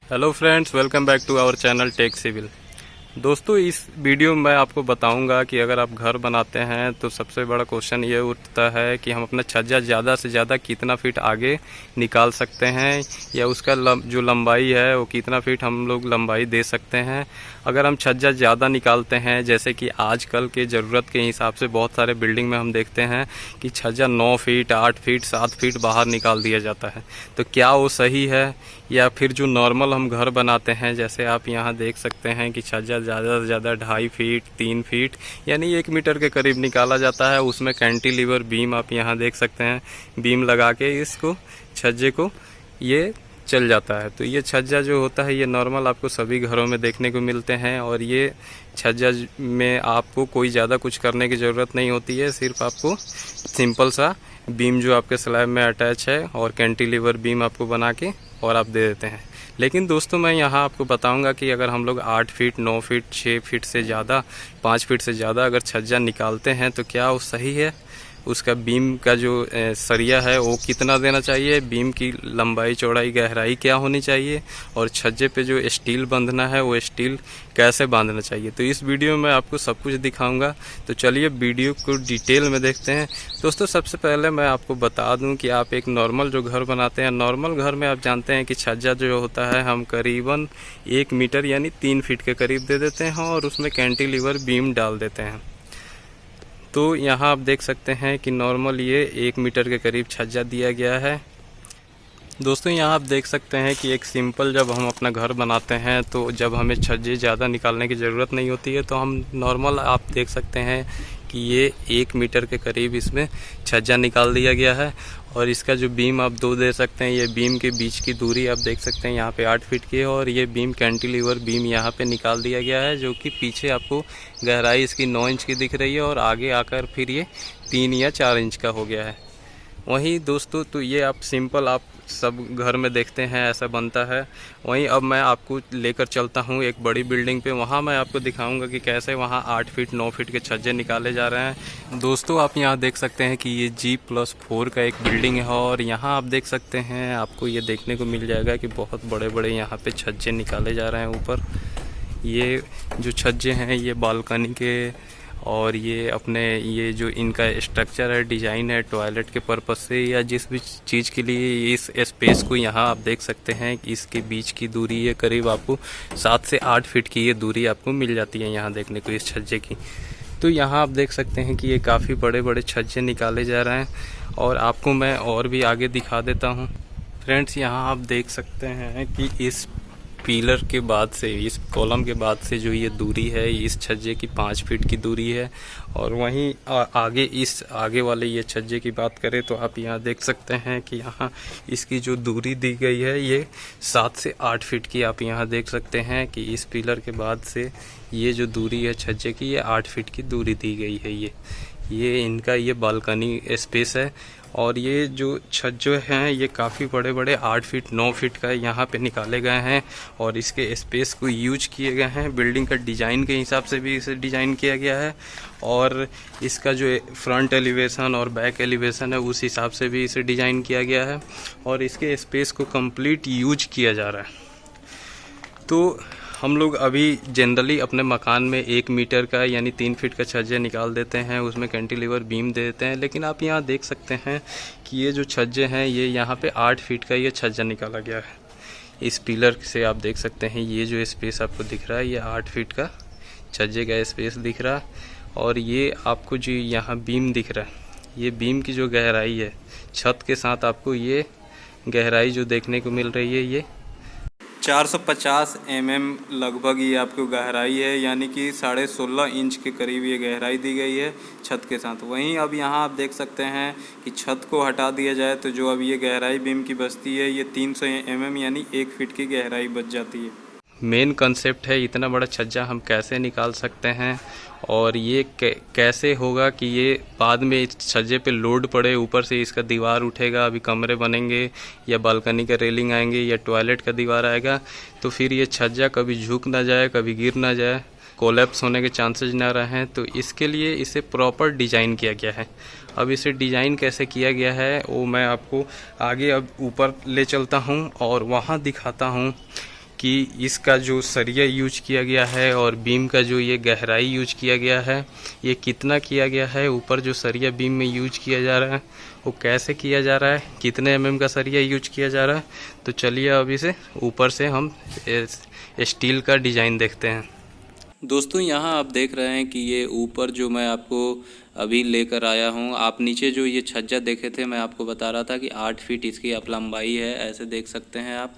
Hello friends, welcome back to our channel Tech Civil. दोस्तों, इस video में मैं आपको बताऊंगा कि अगर आप घर बनाते हैं तो सबसे बड़ा क्वेश्चन ये उठता है कि हम अपना छज्जा ज़्यादा से ज़्यादा कितना फीट आगे निकाल सकते हैं, या उसका जो लंबाई है वो कितना फीट हम लोग लंबाई दे सकते हैं। अगर हम छज्जा ज़्यादा निकालते हैं, जैसे कि आजकल के ज़रूरत के हिसाब से बहुत सारे बिल्डिंग में हम देखते हैं कि छज्जा 9 फीट 8 फीट 7 फीट बाहर निकाल दिया जाता है, तो क्या वो सही है? या फिर जो नॉर्मल हम घर बनाते हैं, जैसे आप यहाँ देख सकते हैं कि छज्जा ज़्यादा से ज़्यादा 2.5 फीट 3 फीट यानी 1 मीटर के करीब निकाला जाता है। उसमें कैंटिलीवर बीम आप यहाँ देख सकते हैं, बीम लगा के इसको छज्जे को ये चल जाता है। तो ये छज्जा जो होता है ये नॉर्मल आपको सभी घरों में देखने को मिलते हैं, और ये छज्जा में आपको कोई ज़्यादा कुछ करने की ज़रूरत नहीं होती है। सिर्फ आपको सिंपल सा बीम जो आपके स्लैब में अटैच है और कैंटिलीवर बीम आपको बना के और आप दे देते हैं। लेकिन दोस्तों, मैं यहाँ आपको बताऊंगा कि अगर हम लोग 8 फीट 9 फीट 6 फीट से ज़्यादा 5 फीट से ज़्यादा अगर छज्जा निकालते हैं तो क्या वो सही है? उसका बीम का जो सरिया है वो कितना देना चाहिए, बीम की लंबाई चौड़ाई गहराई क्या होनी चाहिए, और छज्जे पे जो स्टील बांधना है वो स्टील कैसे बांधना चाहिए। तो इस वीडियो में आपको सब कुछ दिखाऊंगा। तो चलिए वीडियो को डिटेल में देखते हैं। दोस्तों, सबसे पहले मैं आपको बता दूं कि आप एक नॉर्मल जो घर बनाते हैं, नॉर्मल घर में आप जानते हैं कि छज्जा जो होता है हम करीबन 1 मीटर यानी 3 फीट के करीब दे देते हैं, और उसमें कैंटिलीवर बीम डाल देते हैं। तो यहाँ आप देख सकते हैं कि नॉर्मल ये 1 मीटर के करीब छज्जा दिया गया है। दोस्तों, यहाँ आप देख सकते हैं कि एक सिंपल जब हम अपना घर बनाते हैं तो जब हमें छज्जे ज़्यादा निकालने की ज़रूरत नहीं होती है, तो हम नॉर्मल आप देख सकते हैं कि ये 1 मीटर के करीब इसमें छज्जा निकाल दिया गया है। और इसका जो बीम आप 2 दे सकते हैं, ये बीम के बीच की दूरी आप देख सकते हैं यहाँ पे 8 फीट की है, और ये बीम कैंटिलीवर बीम यहाँ पे निकाल दिया गया है, जो कि पीछे आपको गहराई इसकी 9 इंच की दिख रही है, और आगे आकर फिर ये 3 या 4 इंच का हो गया है। वहीं दोस्तों, तो ये आप सिंपल आप सब घर में देखते हैं ऐसा बनता है। वहीं अब मैं आपको लेकर चलता हूँ एक बड़ी बिल्डिंग पे, वहाँ मैं आपको दिखाऊंगा कि कैसे वहाँ 8 फीट 9 फीट के छज्जे निकाले जा रहे हैं। दोस्तों, आप यहाँ देख सकते हैं कि ये G+4 का एक बिल्डिंग है, और यहाँ आप देख सकते हैं आपको ये देखने को मिल जाएगा कि बहुत बड़े बड़े यहाँ पे छज्जे निकाले जा रहे हैं ऊपर। ये जो छज्जे हैं ये बालकनी के, और ये अपने ये जो इनका स्ट्रक्चर है, डिज़ाइन है, टॉयलेट के पर्पज़ से या जिस भी चीज़ के लिए इस स्पेस को यहाँ आप देख सकते हैं कि इसके बीच की दूरी ये करीब आपको 7 से 8 फीट की ये दूरी आपको मिल जाती है यहाँ देखने को इस छज्जे की। तो यहाँ आप देख सकते हैं कि ये काफ़ी बड़े बड़े छज्जे निकाले जा रहे हैं, और आपको मैं और भी आगे दिखा देता हूँ। फ्रेंड्स, यहाँ आप देख सकते हैं कि इस पिलर के बाद से, इस कॉलम के बाद से जो ये दूरी है इस छज्जे की 5 फीट की दूरी है। और वहीं आगे इस आगे वाले ये छज्जे की बात करें तो आप यहाँ देख सकते हैं कि यहाँ इसकी जो दूरी दी गई है ये 7 से 8 फीट की आप यहाँ देख सकते हैं कि इस पिलर के बाद से ये जो दूरी है छज्जे की ये 8 फीट की दूरी दी गई है। ये इनका ये बालकनी स्पेस है, और ये जो छज्जे हैं ये काफ़ी बड़े बड़े 8 फीट 9 फीट का यहाँ पे निकाले गए हैं, और इसके स्पेस को यूज किए गए हैं। बिल्डिंग का डिज़ाइन के हिसाब से भी इसे डिज़ाइन किया गया है, और इसका जो फ्रंट एलिवेशन और बैक एलिवेशन है उस हिसाब से भी इसे डिज़ाइन किया गया है, और इसके स्पेस को कंप्लीट यूज किया जा रहा है। तो हम लोग अभी जनरली अपने मकान में 1 मीटर का यानी 3 फीट का छज्जे निकाल देते हैं, उसमें कैंटिलीवर बीम दे देते हैं। लेकिन आप यहाँ देख सकते हैं कि ये जो छज्जे हैं ये यहाँ पे 8 फीट का ये छज्जा निकाला गया है। इस पिलर से आप देख सकते हैं ये जो स्पेस आपको दिख रहा है ये 8 फीट का छज्जे का स्पेस दिख रहा है, और ये आपको जो यहाँ बीम दिख रहा है ये बीम की जो गहराई है छत के साथ आपको ये गहराई जो देखने को मिल रही है ये 450 mm लगभग ये आपको गहराई है, यानी कि 16.5 इंच के करीब ये गहराई दी गई है छत के साथ। वहीं अब यहाँ आप देख सकते हैं कि छत को हटा दिया जाए तो जो अब ये गहराई बीम की बचती है ये 300 mm यानी 1 फीट की गहराई बच जाती है। मेन कंसेप्ट है इतना बड़ा छज्जा हम कैसे निकाल सकते हैं, और ये कैसे होगा कि ये बाद में इस छज्जे पे लोड पड़े, ऊपर से इसका दीवार उठेगा, अभी कमरे बनेंगे या बालकनी का रेलिंग आएंगे या टॉयलेट का दीवार आएगा, तो फिर ये छज्जा कभी झुक ना जाए, कभी गिर ना जाए, कोलैप्स होने के चांसेस ना रहें। तो इसके लिए इसे प्रॉपर डिज़ाइन किया गया है। अब इसे डिज़ाइन कैसे किया गया है वो मैं आपको आगे अब ऊपर ले चलता हूँ और वहाँ दिखाता हूँ कि इसका जो सरिया यूज किया गया है और बीम का जो ये गहराई यूज किया गया है ये कितना किया गया है, ऊपर जो सरिया बीम में यूज किया जा रहा है वो कैसे किया जा रहा है, कितने mm का सरिया यूज किया जा रहा है। तो चलिए अभी से ऊपर से हम स्टील का डिज़ाइन देखते हैं। दोस्तों यहाँ आप देख रहे हैं कि ये ऊपर जो मैं आपको अभी लेकर आया हूँ, आप नीचे जो ये छज्जा देखे थे मैं आपको बता रहा था कि 8 फीट इसकी आप लंबाई है। ऐसे देख सकते हैं आप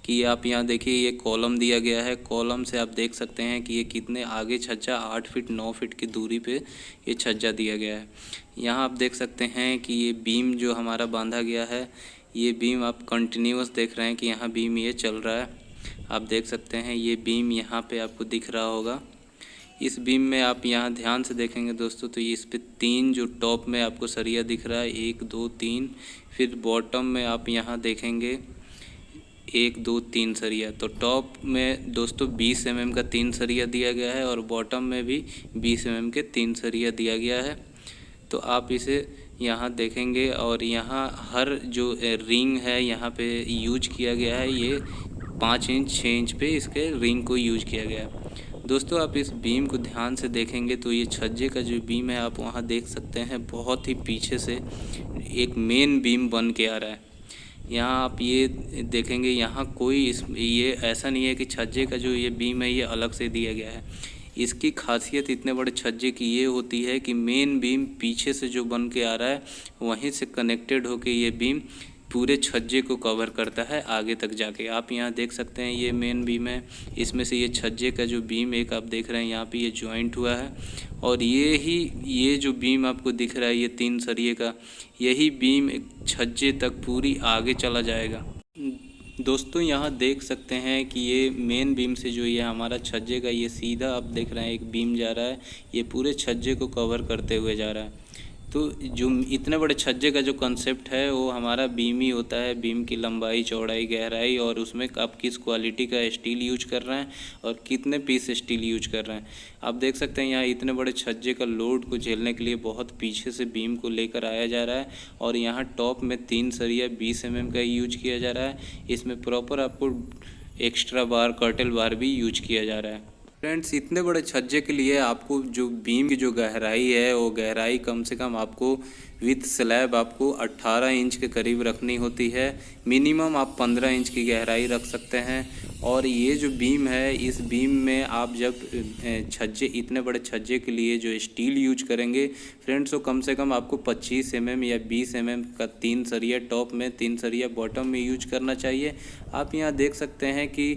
कि आप यहाँ देखिए ये कॉलम दिया गया है, कॉलम से आप देख सकते हैं कि ये कितने आगे छज्जा 8 फीट 9 फीट की दूरी पे ये छज्जा दिया गया है। यहाँ आप देख सकते हैं कि ये बीम जो हमारा बांधा गया है, ये बीम आप कंटिन्यूअस देख रहे हैं कि यहाँ बीम ये चल रहा है। आप देख सकते हैं ये बीम यहाँ पे आपको दिख रहा होगा। इस बीम में आप यहाँ ध्यान से देखेंगे दोस्तों तो इस पे 3 जो टॉप में आपको सरिया दिख रहा है, 1 2 3, फिर बॉटम में आप यहाँ देखेंगे 1 2 3 सरिया। तो टॉप में दोस्तों 20 mm का 3 सरिया दिया गया है और बॉटम में भी 20 mm के 3 सरिया दिया गया है। तो आप इसे यहाँ देखेंगे और यहाँ हर जो रिंग है यहाँ पे यूज किया गया है, ये 5 इंच 6 इंच पे इसके रिंग को यूज किया गया है। दोस्तों आप इस बीम को ध्यान से देखेंगे तो ये छज्जे का जो बीम है आप वहाँ देख सकते हैं बहुत ही पीछे से एक मेन बीम बन के आ रहा है। यहाँ आप ये देखेंगे यहाँ कोई ये ऐसा नहीं है कि छज्जे का जो ये बीम है ये अलग से दिया गया है। इसकी खासियत इतने बड़े छज्जे की ये होती है कि मेन बीम पीछे से जो बन के आ रहा है वहीं से कनेक्टेड होके ये बीम पूरे छज्जे को कवर करता है आगे तक जाके। आप यहाँ देख सकते हैं ये मेन बीम है, इसमें से ये छज्जे का जो बीम एक आप देख रहे हैं यहाँ पे ये जॉइंट हुआ है और ये जो बीम आपको दिख रहा है ये 3 सरिये का, यही बीम छज्जे तक पूरी आगे चला जाएगा। दोस्तों यहाँ देख सकते हैं कि ये मेन बीम से जो ये हमारा छज्जे का ये सीधा आप देख रहे हैं एक बीम जा रहा है, ये पूरे छज्जे को कवर करते हुए जा रहा है। तो जो इतने बड़े छज्जे का जो कंसेप्ट है वो हमारा बीम ही होता है, बीम की लंबाई चौड़ाई गहराई और उसमें आप किस क्वालिटी का स्टील यूज कर रहे हैं और कितने पीस स्टील यूज कर रहे हैं। आप देख सकते हैं यहाँ इतने बड़े छज्जे का लोड को झेलने के लिए बहुत पीछे से बीम को लेकर आया जा रहा है और यहाँ टॉप में 3 सरिया 20 mm का यूज किया जा रहा है। इसमें प्रॉपर आपको एक्स्ट्रा बार कर्टल बार भी यूज किया जा रहा है। फ्रेंड्स इतने बड़े छज्जे के लिए आपको जो बीम की जो गहराई है वो गहराई कम से कम आपको विथ स्लैब आपको 18 इंच के करीब रखनी होती है। मिनिमम आप 15 इंच की गहराई रख सकते हैं। और ये जो बीम है इस बीम में आप जब छज्जे इतने बड़े छज्जे के लिए जो स्टील यूज करेंगे फ्रेंड्स वो कम से कम आपको 25 mm या 20 mm का 3 सरिया टॉप में 3 सरिया बॉटम में यूज करना चाहिए। आप यहाँ देख सकते हैं कि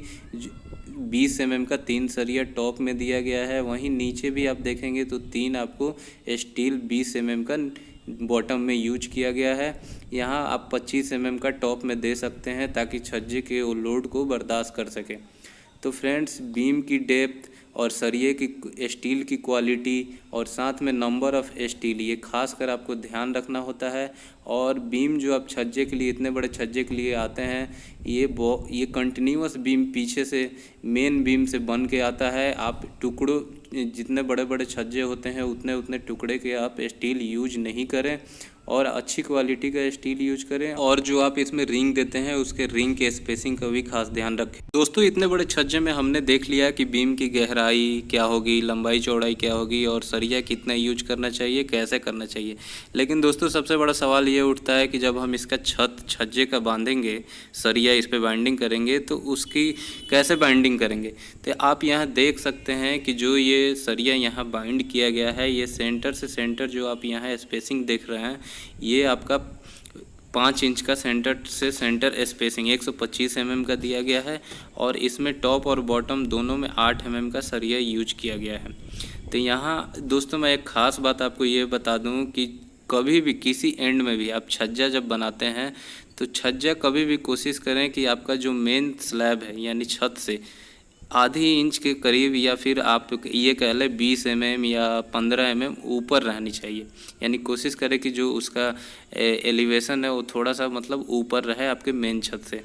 20 mm का 3 सरिया टॉप में दिया गया है, वहीं नीचे भी आप देखेंगे तो 3 आपको स्टील 20 mm का बॉटम में यूज किया गया है। यहाँ आप 25 mm का टॉप में दे सकते हैं ताकि छज्जे के वो लोड को बर्दाश्त कर सके। तो फ्रेंड्स बीम की डेप्थ और सरिये की स्टील की क्वालिटी और साथ में नंबर ऑफ़ स्टील ये खास कर आपको ध्यान रखना होता है। और बीम जो आप छज्जे के लिए इतने बड़े छज्जे के लिए आते हैं ये कंटिन्यूअस बीम पीछे से मेन बीम से बन के आता है। आप टुकड़ों जितने बड़े बड़े छज्जे होते हैं उतने टुकड़े के आप स्टील यूज नहीं करें और अच्छी क्वालिटी का स्टील यूज करें। और जो आप इसमें रिंग देते हैं उसके रिंग के स्पेसिंग का भी खास ध्यान रखें। दोस्तों इतने बड़े छज्जे में हमने देख लिया कि बीम की गहराई क्या होगी, लंबाई चौड़ाई क्या होगी और सरिया कितना यूज करना चाहिए, कैसे करना चाहिए। लेकिन दोस्तों सबसे बड़ा सवाल ये उठता है कि जब हम इसका छज्जे का बांधेंगे, सरिया इस पर बाइंडिंग करेंगे तो उसकी कैसे बाइंडिंग करेंगे। तो आप यहाँ देख सकते हैं कि जो ये सरिया यहाँ बाइंड किया गया है ये सेंटर से सेंटर जो आप यहाँ स्पेसिंग देख रहे हैं ये आपका 5 इंच का सेंटर से सेंटर स्पेसिंग 125 mm का दिया गया है और इसमें टॉप और बॉटम दोनों में 8 mm का सरिया यूज किया गया है। तो यहाँ दोस्तों मैं एक ख़ास बात आपको ये बता दूं कि कभी भी किसी एंड में भी आप छज्जा जब बनाते हैं तो छज्जा कभी भी कोशिश करें कि आपका जो मेन स्लैब है यानी छत से आधी इंच के करीब या फिर आप ये कह लें 20 mm या 15 mm ऊपर रहनी चाहिए। यानी कोशिश करें कि जो उसका एलिवेशन है वो थोड़ा सा मतलब ऊपर रहे आपके मेन छत से।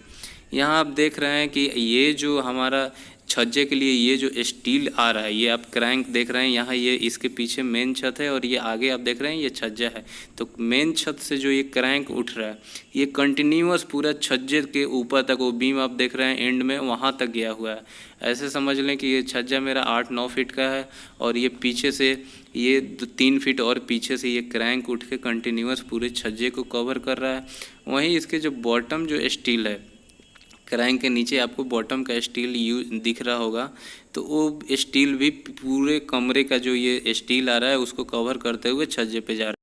यहाँ आप देख रहे हैं कि ये जो हमारा छज्जे के लिए ये जो स्टील आ रहा है, ये आप क्रैंक देख रहे हैं यहाँ, ये इसके पीछे मेन छत है और ये आगे आप देख रहे हैं ये छज्जा है। तो मेन छत से जो ये क्रैंक उठ रहा है ये कंटिन्यूअस पूरा छज्जे के ऊपर तक, वो बीम आप देख रहे हैं एंड में वहाँ तक गया हुआ है। ऐसे समझ लें कि ये छज्जा मेरा 8-9 फीट का है और ये पीछे से ये 3 फीट और पीछे से ये क्रैंक उठ के कंटिन्यूअस पूरे छज्जे को कवर कर रहा है। वहीं इसके जो बॉटम जो स्टील है, क्रैंक के नीचे आपको बॉटम का स्टील दिख रहा होगा, तो वो स्टील भी पूरे कमरे का जो ये स्टील आ रहा है उसको कवर करते हुए छज्जे पे जा रहा है।